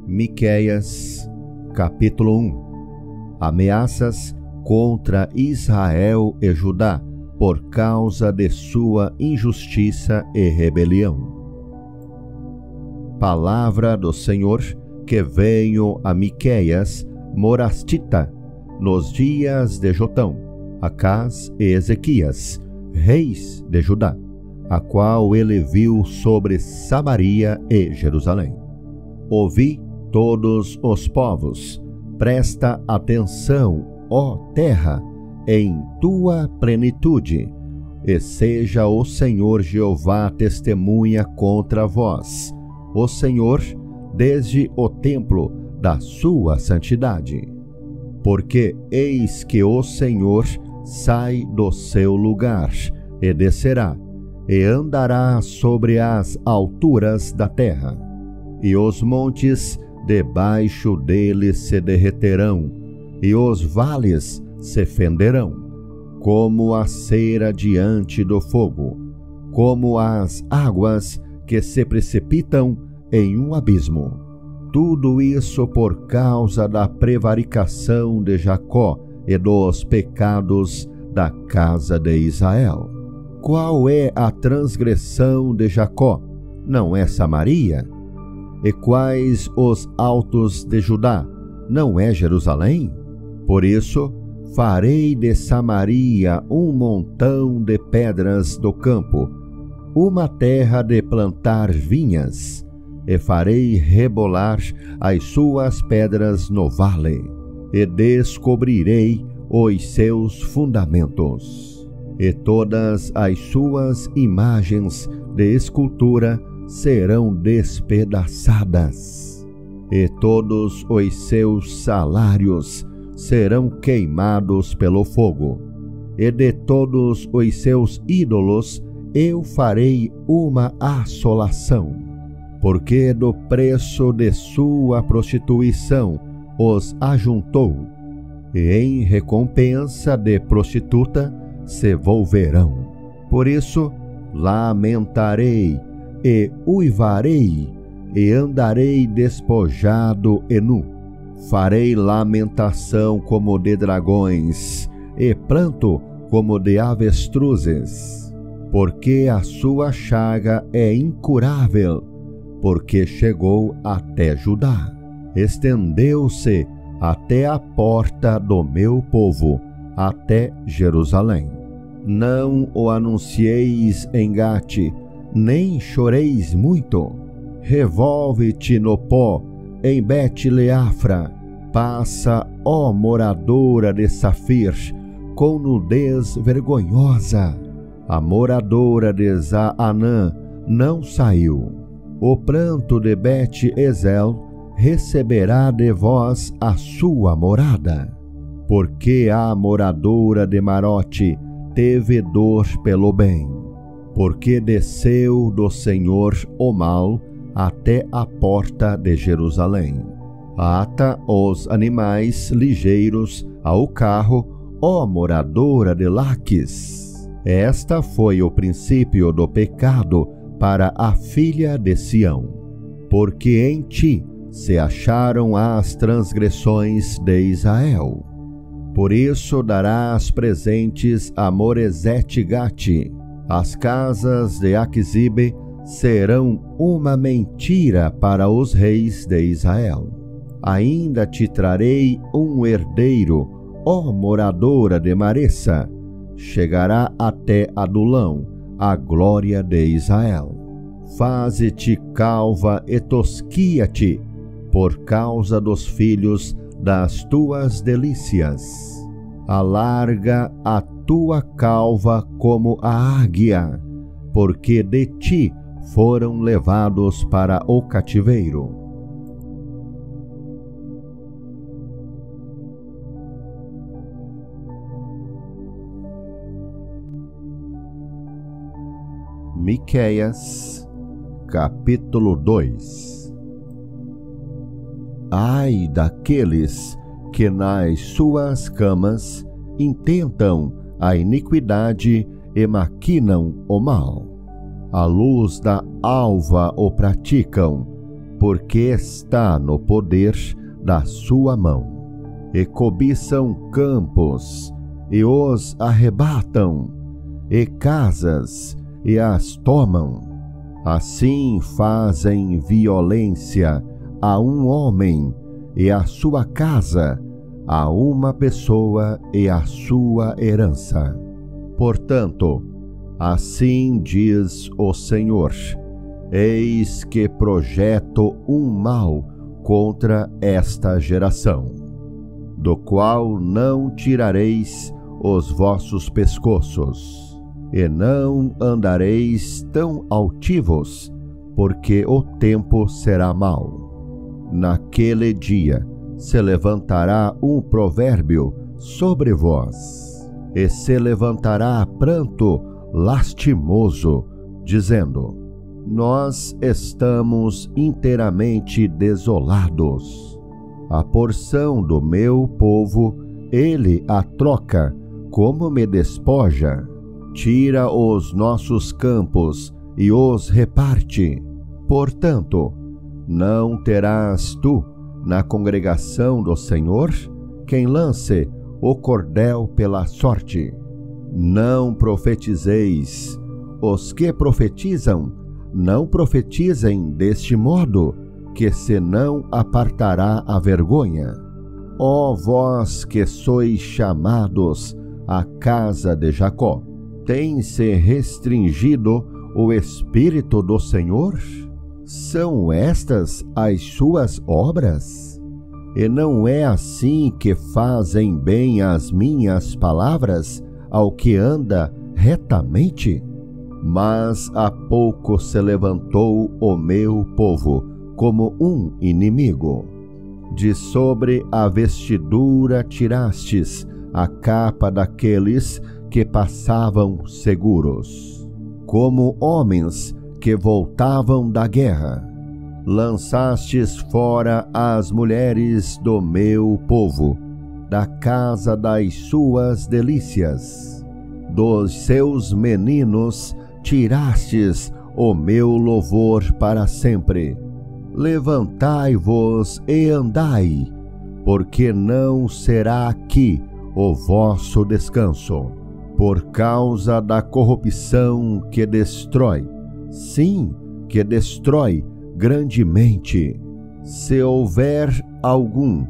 Miqueias, capítulo 1. Ameaças contra Israel e Judá por causa de sua injustiça e rebelião. Palavra do Senhor que veio a Miqueias, morastita, nos dias de Jotão, Acás e Ezequias, reis de Judá, a qual ele viu sobre Samaria e Jerusalém. Ouvi todos os povos, presta atenção, ó terra, em tua plenitude, e seja o Senhor Jeová testemunha contra vós, o Senhor, desde o templo da sua santidade. Porque eis que o Senhor sai do seu lugar, e descerá, e andará sobre as alturas da terra, e os montes debaixo dele se derreterão, e os vales se fenderão, como a cera diante do fogo, como as águas que se precipitam em um abismo. Tudo isso por causa da prevaricação de Jacó e dos pecados da casa de Israel. Qual é a transgressão de Jacó? Não é Samaria? E quais os altos de Judá? Não é Jerusalém? Por isso, farei de Samaria um montão de pedras do campo, uma terra de plantar vinhas, e farei rebolar as suas pedras no vale, e descobrirei os seus fundamentos, e todas as suas imagens de escultura serão despedaçadas, e todos os seus salários serão queimados pelo fogo, e de todos os seus ídolos eu farei uma assolação, porque do preço de sua prostituição os ajuntou, e em recompensa de prostituta se volverão. Por isso lamentarei e uivarei, e andarei despojado e nu. Farei lamentação como de dragões, e pranto como de avestruzes, porque a sua chaga é incurável, porque chegou até Judá, estendeu-se até a porta do meu povo, até Jerusalém. Não o anuncieis em Gate, nem choreis muito. Revolve-te no pó, em Bet-Leafra. Passa, ó moradora de Safir, com nudez vergonhosa. A moradora de Zaanã não saiu. O pranto de Bet-Ezel receberá de vós a sua morada. Porque a moradora de Marote teve dor pelo bem, porque desceu do Senhor o mal até a porta de Jerusalém. Ata os animais ligeiros ao carro, ó moradora de Laques. Esta foi o princípio do pecado para a filha de Sião, porque em ti se acharam as transgressões de Israel. Por isso darás presentes a Moresete-Gate. As casas de Aquisibe serão uma mentira para os reis de Israel. Ainda te trarei um herdeiro, ó moradora de Maressa. Chegará até Adulão, a glória de Israel. Faze-te calva e tosquia-te, por causa dos filhos das tuas delícias. Alarga a tua calva como a águia, porque de ti foram levados para o cativeiro. Miqueias, capítulo 2. Ai daqueles que nas suas camas intentam a iniquidade e maquinam o mal. À luz da alva o praticam, porque está no poder da sua mão. E cobiçam campos, e os arrebatam, e casas, e as tomam. Assim fazem violência a um homem, e a sua casa, a uma pessoa e a sua herança. Portanto, assim diz o Senhor: eis que projeto um mal contra esta geração, do qual não tirareis os vossos pescoços, e não andareis tão altivos, porque o tempo será mau. Naquele dia se levantará um provérbio sobre vós, e se levantará pranto lastimoso, dizendo: nós estamos inteiramente desolados. A porção do meu povo, ele a troca, como me despoja. Tira os nossos campos e os reparte. Portanto, não terás tu, na congregação do Senhor, quem lance o cordel pela sorte. Não profetizeis. Os que profetizam, não profetizem deste modo, que se não apartará a vergonha. Ó vós que sois chamados a casa de Jacó, tem-se restringido o Espírito do Senhor? São estas as suas obras? E não é assim que fazem bem as minhas palavras ao que anda retamente? Mas há pouco se levantou o meu povo como um inimigo. De sobre a vestidura tirastes a capa daqueles que passavam seguros, como homens que voltavam da guerra. Lançastes fora as mulheres do meu povo, da casa das suas delícias. Dos seus meninos tirastes o meu louvor para sempre. Levantai-vos e andai, porque não será aqui o vosso descanso, por causa da corrupção que destrói, sim, que destrói grandemente. Se houver algum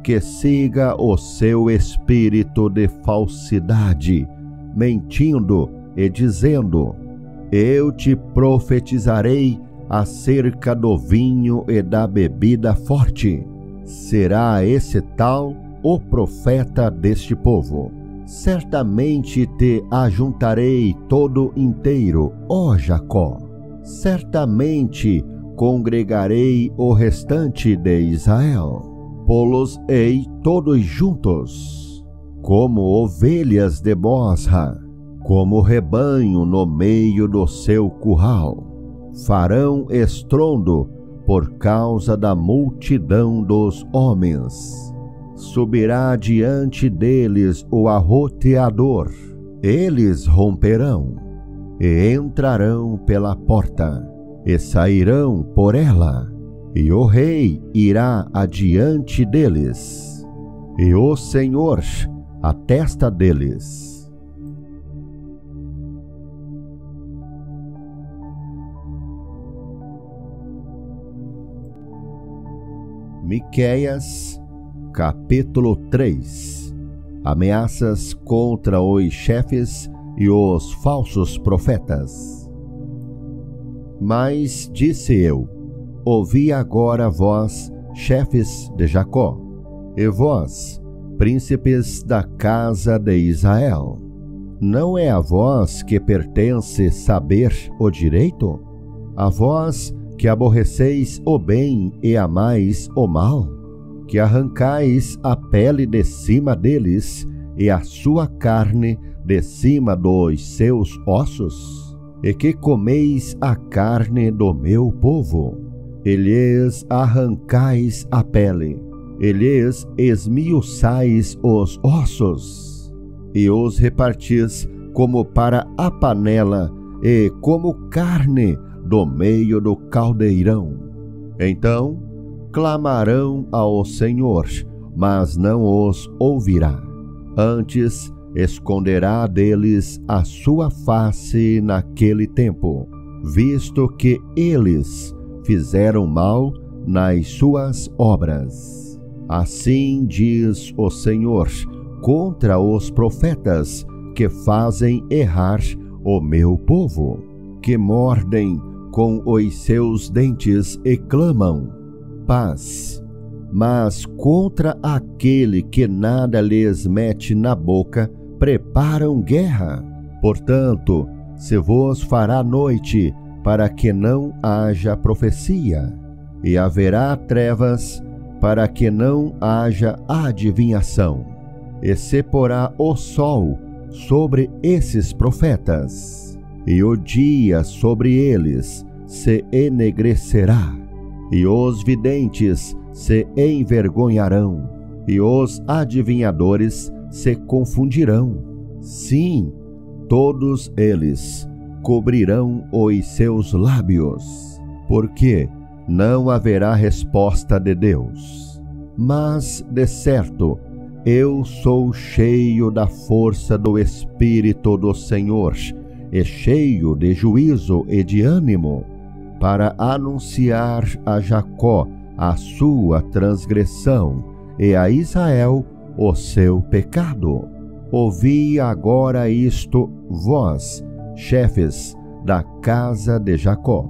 que siga o seu espírito de falsidade, mentindo e dizendo: eu te profetizarei acerca do vinho e da bebida forte, será esse tal o profeta deste povo. Certamente te ajuntarei todo inteiro, ó Jacó. Certamente congregarei o restante de Israel. Pô-los-ei todos juntos, como ovelhas de Bosra, como rebanho no meio do seu curral. Farão estrondo por causa da multidão dos homens. Subirá diante deles o arroteador. Eles romperão e entrarão pela porta e sairão por ela. E o rei irá adiante deles, e o Senhor à testa deles. Miqueias, capítulo 3. Ameaças contra os chefes e os falsos profetas. Mas disse eu: ouvi agora vós, chefes de Jacó, e vós, príncipes da casa de Israel. Não é a vós que pertence saber o direito? A vós que aborreceis o bem e amais o mal, que arrancais a pele de cima deles e a sua carne de cima dos seus ossos, e que comeis a carne do meu povo, e lhes arrancais a pele, e lhes esmiuçais os ossos, e os repartis como para a panela e como carne do meio do caldeirão. Então clamarão ao Senhor, mas não os ouvirá. Antes esconderá deles a sua face naquele tempo, visto que eles fizeram mal nas suas obras. Assim diz o Senhor contra os profetas que fazem errar o meu povo, que mordem com os seus dentes e clamam paz, mas contra aquele que nada lhes mete na boca, preparam guerra. Portanto, se vos fará noite, para que não haja profecia, e haverá trevas, para que não haja adivinhação, e se porá o sol sobre esses profetas, e o dia sobre eles se enegrecerá, e os videntes se envergonharão, e os adivinhadores se confundirão. Sim, todos eles cobrirão os seus lábios, porque não haverá resposta de Deus. Mas, de certo, eu sou cheio da força do Espírito do Senhor, e cheio de juízo e de ânimo, para anunciar a Jacó a sua transgressão, e a Israel o seu pecado. Ouvi agora isto, vós, chefes da casa de Jacó,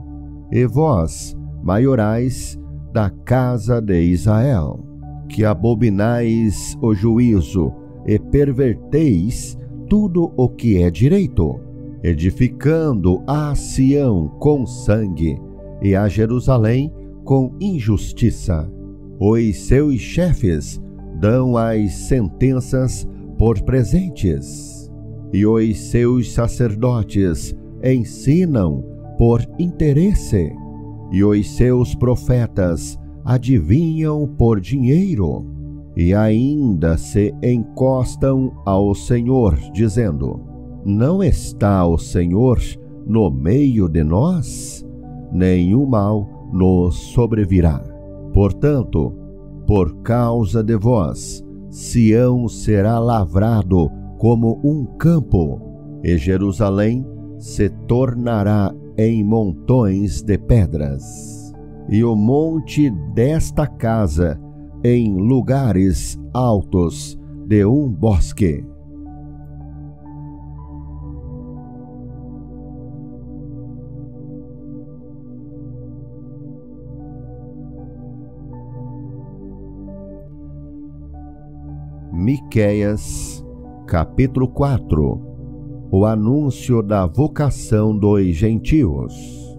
e vós, maiorais da casa de Israel, que abominais o juízo e perverteis tudo o que é direito, edificando a Sião com sangue e a Jerusalém com injustiça. Os seus chefes dão as sentenças por presentes, e os seus sacerdotes ensinam por interesse, e os seus profetas adivinham por dinheiro, e ainda se encostam ao Senhor, dizendo: não está o Senhor no meio de nós? Nenhum mal nos sobrevirá. Portanto, por causa de vós, Sião será lavrado como um campo, e Jerusalém se tornará em montões de pedras, e o monte desta casa em lugares altos de um bosque. Miqueias, capítulo 4. O anúncio da vocação dos gentios.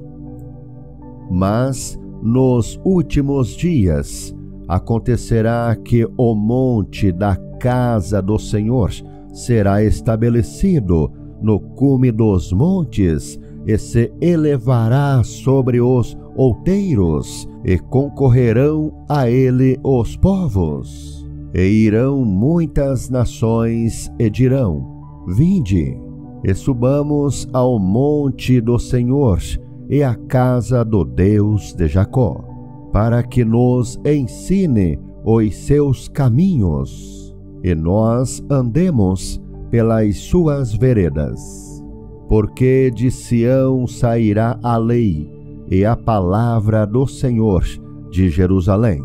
Mas nos últimos dias acontecerá que o monte da casa do Senhor será estabelecido no cume dos montes, e se elevará sobre os outeiros, e concorrerão a ele os povos. E irão muitas nações e dirão: vinde, e subamos ao monte do Senhor e à casa do Deus de Jacó, para que nos ensine os seus caminhos, e nós andemos pelas suas veredas. Porque de Sião sairá a lei e a palavra do Senhor de Jerusalém,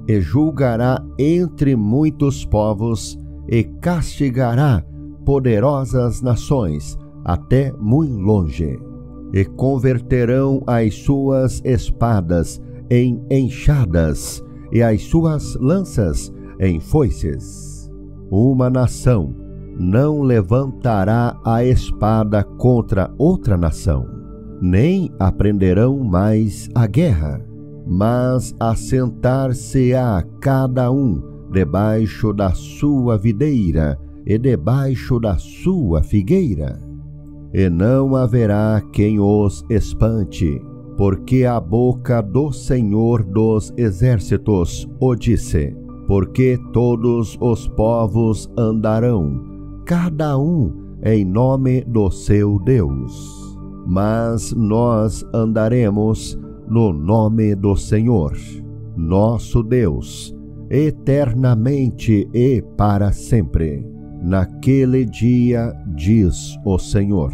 e julgará entre muitos povos, e castigará poderosas nações até muito longe, e converterão as suas espadas em enxadas, e as suas lanças em foices. Uma nação não levantará a espada contra outra nação, nem aprenderão mais a guerra, mas assentar-se-á cada um debaixo da sua videira e debaixo da sua figueira, e não haverá quem os espante, porque a boca do Senhor dos Exércitos o disse: porque todos os povos andarão, cada um em nome do seu Deus. Mas nós andaremos no nome do Senhor, nosso Deus, eternamente e para sempre. Naquele dia, diz o Senhor,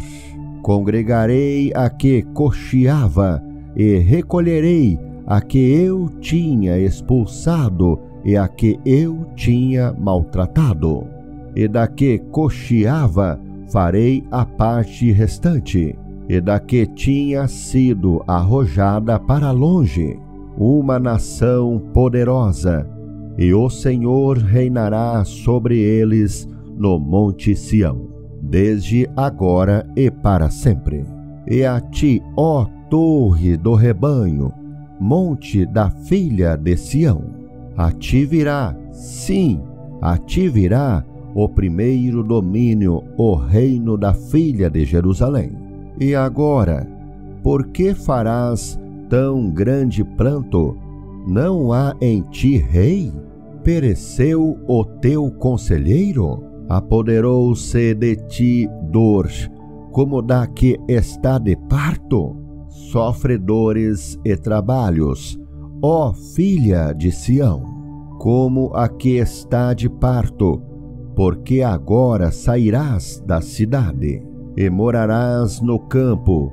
congregarei a que cocheava e recolherei a que eu tinha expulsado e a que eu tinha maltratado. E da que cocheava farei a parte restante, e da que tinha sido arrojada para longe, uma nação poderosa, e o Senhor reinará sobre eles no monte Sião, desde agora e para sempre. E a ti, ó torre do rebanho, monte da filha de Sião, a ti virá, sim, a ti virá o primeiro domínio, o reino da filha de Jerusalém. E agora, por que farás tão grande pranto? Não há em ti rei? Pereceu o teu conselheiro? Apoderou-se de ti dor, como da que está de parto? Sofre dores e trabalhos, ó filha de Sião, como a que está de parto, porque agora sairás da cidade, e morarás no campo,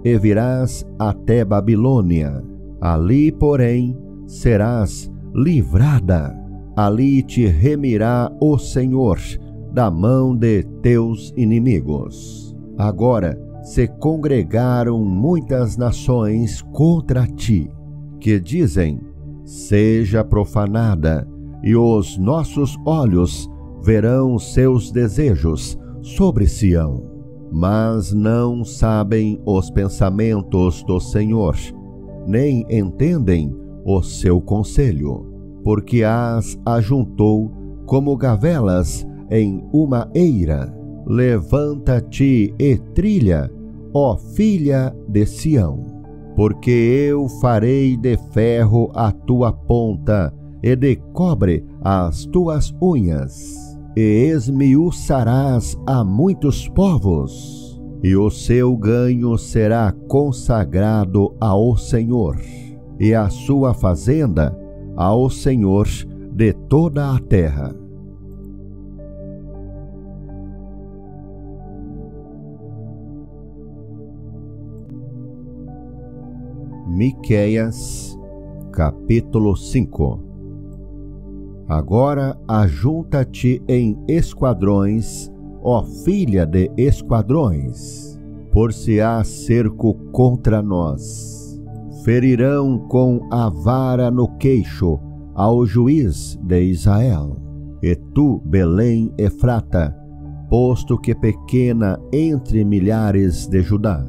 e virás até Babilônia. Ali, porém, serás livrada. Ali te remirá o Senhor da mão de teus inimigos. Agora se congregaram muitas nações contra ti, que dizem, seja profanada, e os nossos olhos verão seus desejos sobre Sião. Mas não sabem os pensamentos do Senhor, nem entendem o seu conselho, porque as ajuntou como gavelas em uma eira. Levanta-te e trilha, ó filha de Sião, porque eu farei de ferro a tua ponta e de cobre as tuas unhas, e esmiuçarás a muitos povos, e o seu ganho será consagrado ao Senhor, e a sua fazenda ao Senhor de toda a terra. Miqueias, capítulo 5. Agora ajunta-te em esquadrões, ó filha de esquadrões, por se há cerco contra nós. Ferirão com a vara no queixo ao juiz de Israel. E tu, Belém Efrata, posto que pequena entre milhares de Judá,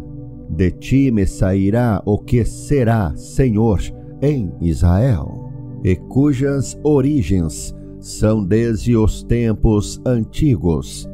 de ti me sairá o que será Senhor em Israel, e cujas origens são desde os tempos antigos,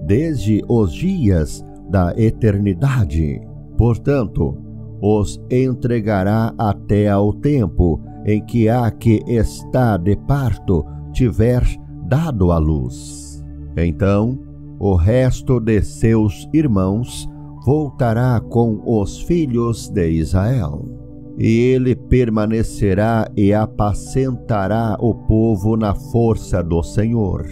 desde os dias da eternidade. Portanto, os entregará até ao tempo em que a que está de parto tiver dado à luz. Então, o resto de seus irmãos voltará com os filhos de Israel, e ele permanecerá e apacentará o povo na força do Senhor,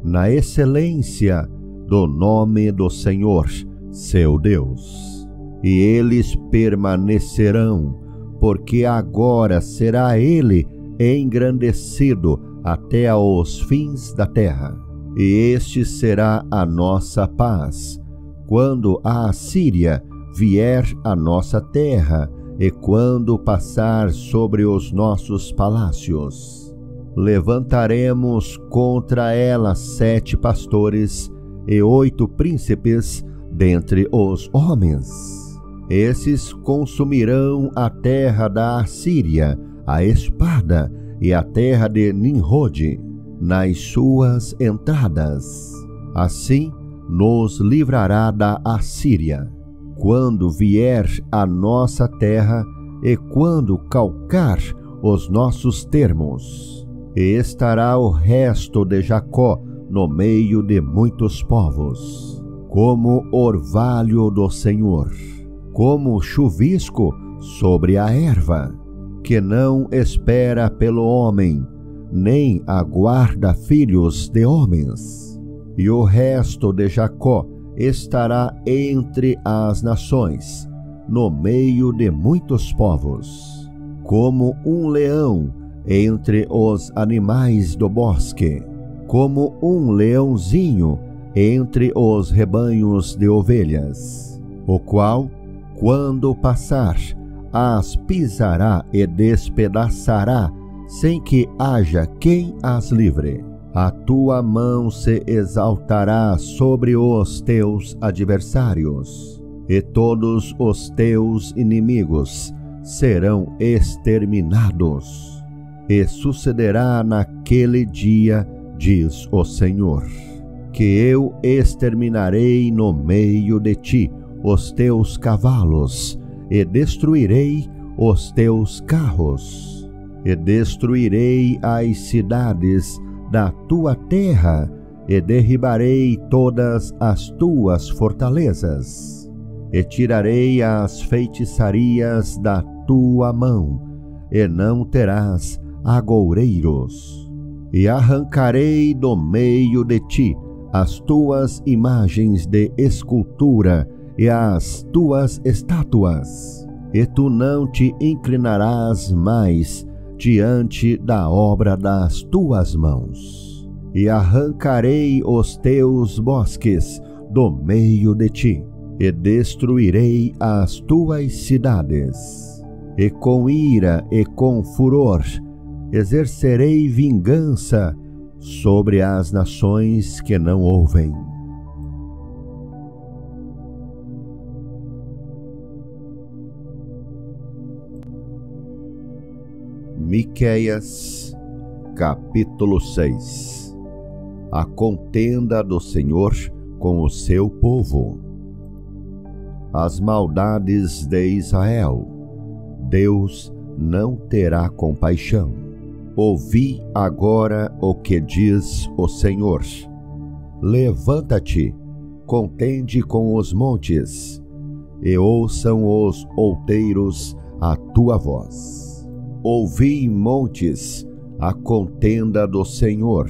na excelência do nome do Senhor, seu Deus. E eles permanecerão, porque agora será ele engrandecido até aos fins da terra. E este será a nossa paz, quando a Assíria vier à nossa terra e quando passar sobre os nossos palácios. Levantaremos contra ela 7 pastores e 8 príncipes dentre os homens. Esses consumirão a terra da Assíria, a espada, e a terra de Nimrode, nas suas entradas. Assim, nos livrará da Assíria, quando vier à nossa terra e quando calcar os nossos termos. E estará o resto de Jacó no meio de muitos povos, como orvalho do Senhor, como chuvisco sobre a erva, que não espera pelo homem, nem aguarda filhos de homens. E o resto de Jacó estará entre as nações, no meio de muitos povos, como um leão entre os animais do bosque, como um leãozinho entre os rebanhos de ovelhas, o qual, quando passar, as pisará e despedaçará, sem que haja quem as livre. A tua mão se exaltará sobre os teus adversários, e todos os teus inimigos serão exterminados. E sucederá naquele dia, diz o Senhor, que eu exterminarei no meio de ti os teus cavalos, e destruirei os teus carros, e destruirei as cidades da tua terra, e derribarei todas as tuas fortalezas, e tirarei as feitiçarias da tua mão, e não terás agoureiros, e arrancarei do meio de ti as tuas imagens de escultura e as tuas estátuas, e tu não te inclinarás mais diante da obra das tuas mãos. E arrancarei os teus bosques do meio de ti, e destruirei as tuas cidades, e com ira e com furor exercerei vingança sobre as nações que não ouvem. Miqueias, capítulo 6. A contenda do Senhor com o seu povo. As maldades de Israel, Deus não terá compaixão. Ouvi agora o que diz o Senhor. Levanta-te, contende com os montes, e ouçam os outeiros a tua voz. Ouvi, montes, a contenda do Senhor,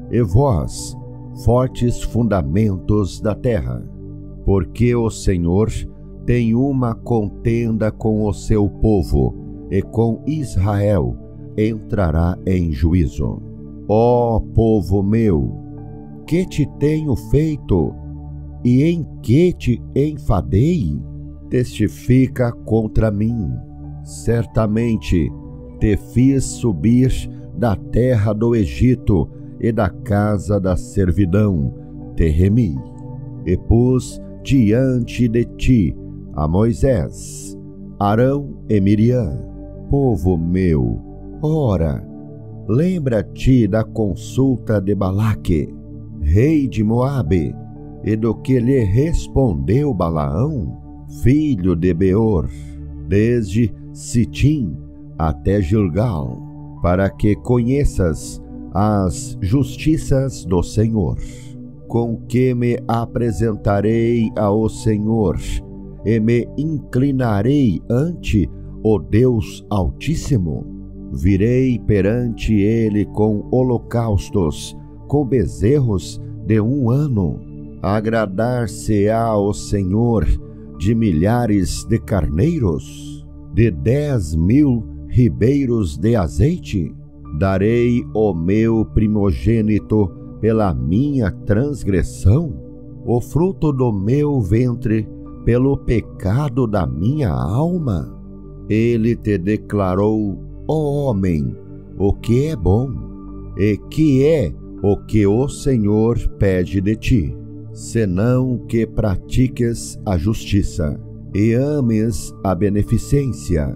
e vós, fortes fundamentos da terra, porque o Senhor tem uma contenda com o seu povo, e com Israel entrará em juízo. Ó povo meu, que te tenho feito, e em que te enfadei? Testifica contra mim. Certamente te fiz subir da terra do Egito e da casa da servidão, te remi, e pus diante de ti a Moisés, Arão e Miriam. Povo meu, ora, lembra-te da consulta de Balaque, rei de Moabe, e do que lhe respondeu Balaão, filho de Beor, desde Sitim até Gilgal, para que conheças as justiças do Senhor, com que me apresentarei ao Senhor, e me inclinarei ante o Deus Altíssimo. Virei perante ele com holocaustos, com bezerros de 1 ano. Agradar-se-á o Senhor de milhares de carneiros, de 10.000 ribeiros de azeite? Darei o meu primogênito pela minha transgressão, o fruto do meu ventre pelo pecado da minha alma? Ele te declarou, ó homem, o que é bom, e que é o que o Senhor pede de ti, senão que pratiques a justiça, e ames a beneficência,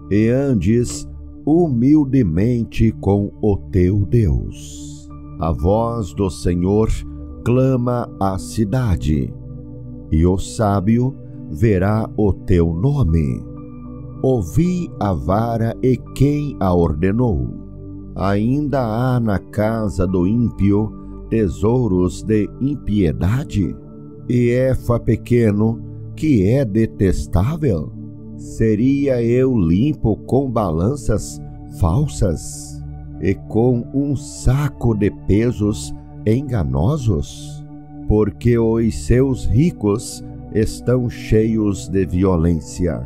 e andes humildemente com o teu Deus. A voz do Senhor clama à cidade, e o sábio verá o teu nome. Ouvi a vara e quem a ordenou. Ainda há na casa do ímpio tesouros de impiedade? E Efa pequeno, que é detestável? Seria eu limpo com balanças falsas e com um saco de pesos enganosos? Porque os seus ricos estão cheios de violência,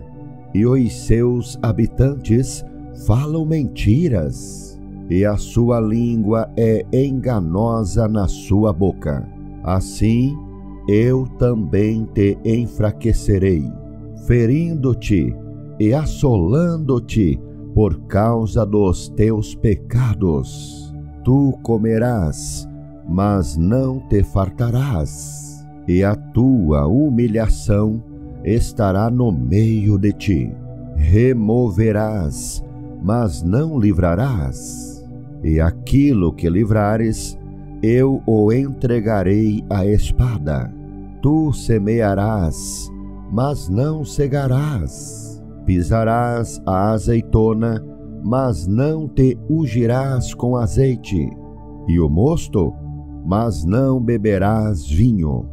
e os seus habitantes falam mentiras, e a sua língua é enganosa na sua boca. Assim, eu também te enfraquecerei, ferindo-te e assolando-te por causa dos teus pecados. Tu comerás, mas não te fartarás, e a tua humilhação estará no meio de ti. Removerás, mas não livrarás, e aquilo que livrares, eu o entregarei à espada. Tu semearás, mas não cegarás. Pisarás a azeitona, mas não te ungirás com azeite, e o mosto, mas não beberás vinho,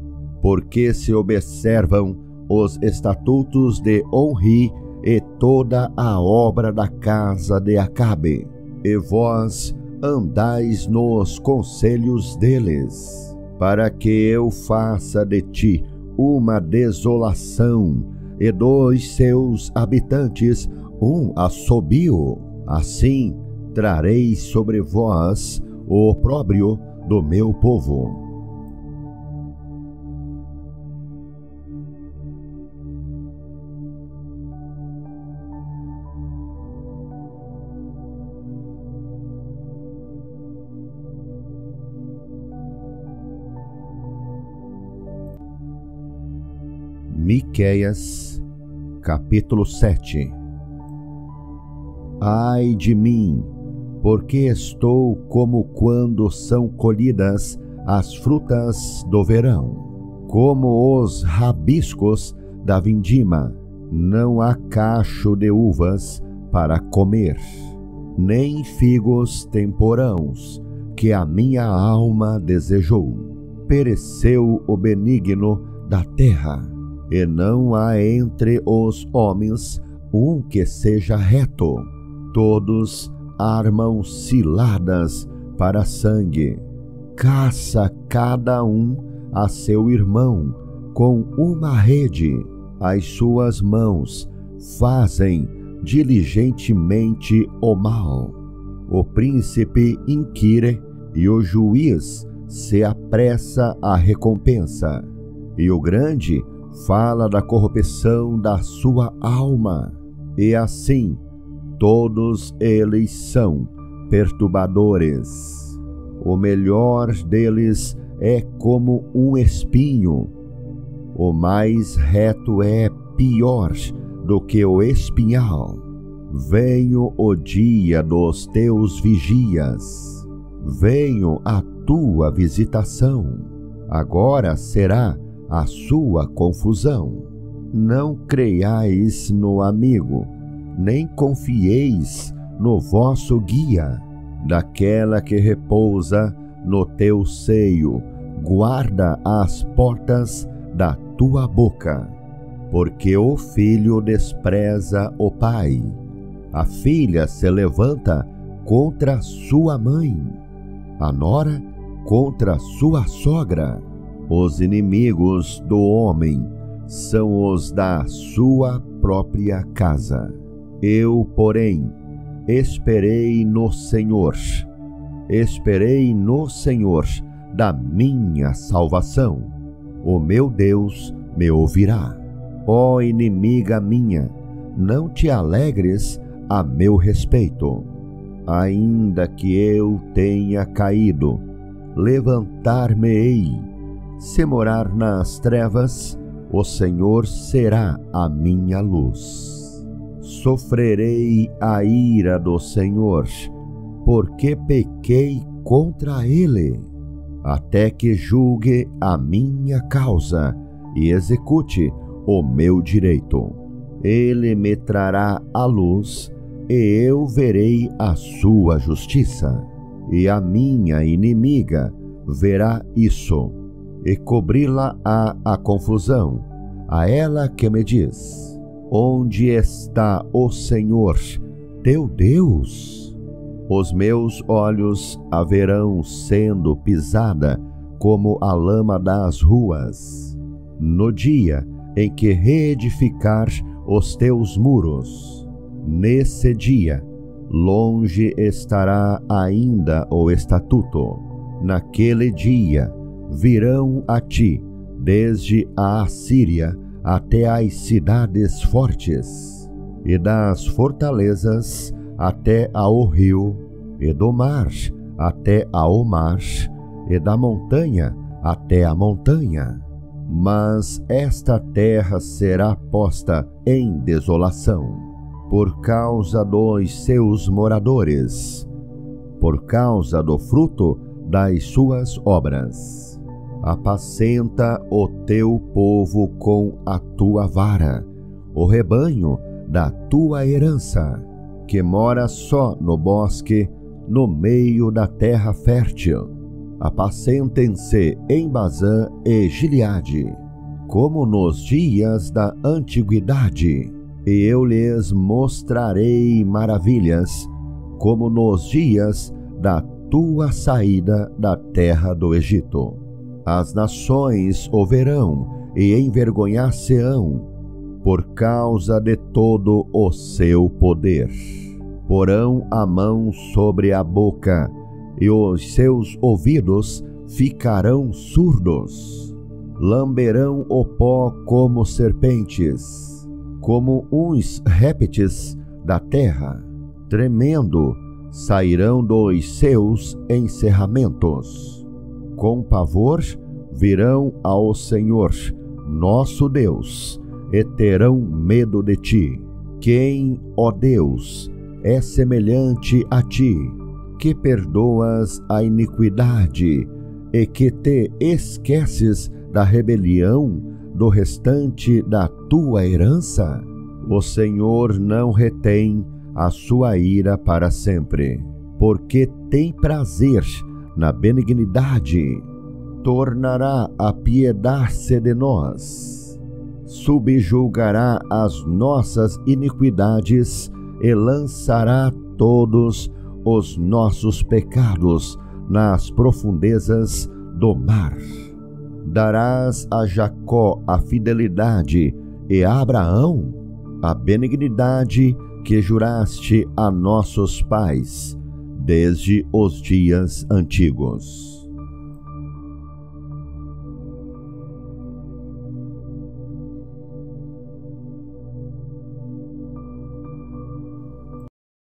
porque se observam os estatutos de Onri e toda a obra da casa de Acabe, e vós andais nos conselhos deles, para que eu faça de ti uma desolação e dos seus habitantes um assobio. Assim trarei sobre vós o opróbrio do meu povo. Miqueias, capítulo 7. Ai de mim, porque estou como quando são colhidas as frutas do verão, como os rabiscos da vindima. Não há cacho de uvas para comer, nem figos temporãos, que a minha alma desejou. Pereceu o benigno da terra, e não há entre os homens um que seja reto. Todos armam ciladas para sangue. Caça cada um a seu irmão com uma rede. As suas mãos fazem diligentemente o mal. O príncipe inquire e o juiz se apressa à recompensa. E o grande fala da corrupção da sua alma, e assim todos eles são perturbadores. O melhor deles é como um espinho, o mais reto é pior do que o espinhal. Venho o dia dos teus vigias, venho a tua visitação. Agora será a sua confusão. Não creiais no amigo, nem confieis no vosso guia. Daquela que repousa no teu seio, guarda as portas da tua boca. Porque o filho despreza o pai, a filha se levanta contra sua mãe, a nora contra sua sogra. Os inimigos do homem são os da sua própria casa. Eu, porém, esperei no Senhor da minha salvação. O meu Deus me ouvirá. Ó inimiga minha, não te alegres a meu respeito. Ainda que eu tenha caído, levantar-me-ei. Se morar nas trevas, o Senhor será a minha luz. Sofrerei a ira do Senhor, porque pequei contra Ele, até que julgue a minha causa e execute o meu direito. Ele me trará a luz, e eu verei a sua justiça, e a minha inimiga verá isso, e cobri-la a confusão, a ela que me diz: Onde está o Senhor, teu Deus? Os meus olhos a verão sendo pisada como a lama das ruas, no dia em que reedificar os teus muros. Nesse dia, longe estará ainda o estatuto. Naquele dia, virão a ti, desde a Assíria até as cidades fortes, e das fortalezas até ao rio, e do mar até ao mar, e da montanha até a montanha. Mas esta terra será posta em desolação, por causa dos seus moradores, por causa do fruto das suas obras. Apacenta o teu povo com a tua vara, o rebanho da tua herança, que mora só no bosque, no meio da terra fértil. Apacentem-se em Bazã e Gileade, como nos dias da antiguidade, e eu lhes mostrarei maravilhas, como nos dias da tua saída da terra do Egito. As nações o verão e envergonhar-se-ão por causa de todo o seu poder. Porão a mão sobre a boca e os seus ouvidos ficarão surdos. Lamberão o pó como serpentes, como uns répteis da terra. Tremendo sairão dos seus encerramentos. Com pavor virão ao Senhor, nosso Deus, e terão medo de ti. Quem, ó Deus, é semelhante a ti, que perdoas a iniquidade e que te esqueces da rebelião do restante da tua herança? O Senhor não retém a sua ira para sempre, porque tem prazer na benignidade. Tornará a piedar-se de nós, subjulgará as nossas iniquidades e lançará todos os nossos pecados nas profundezas do mar. Darás a Jacó a fidelidade e a Abraão a benignidade que juraste a nossos pais desde os dias antigos.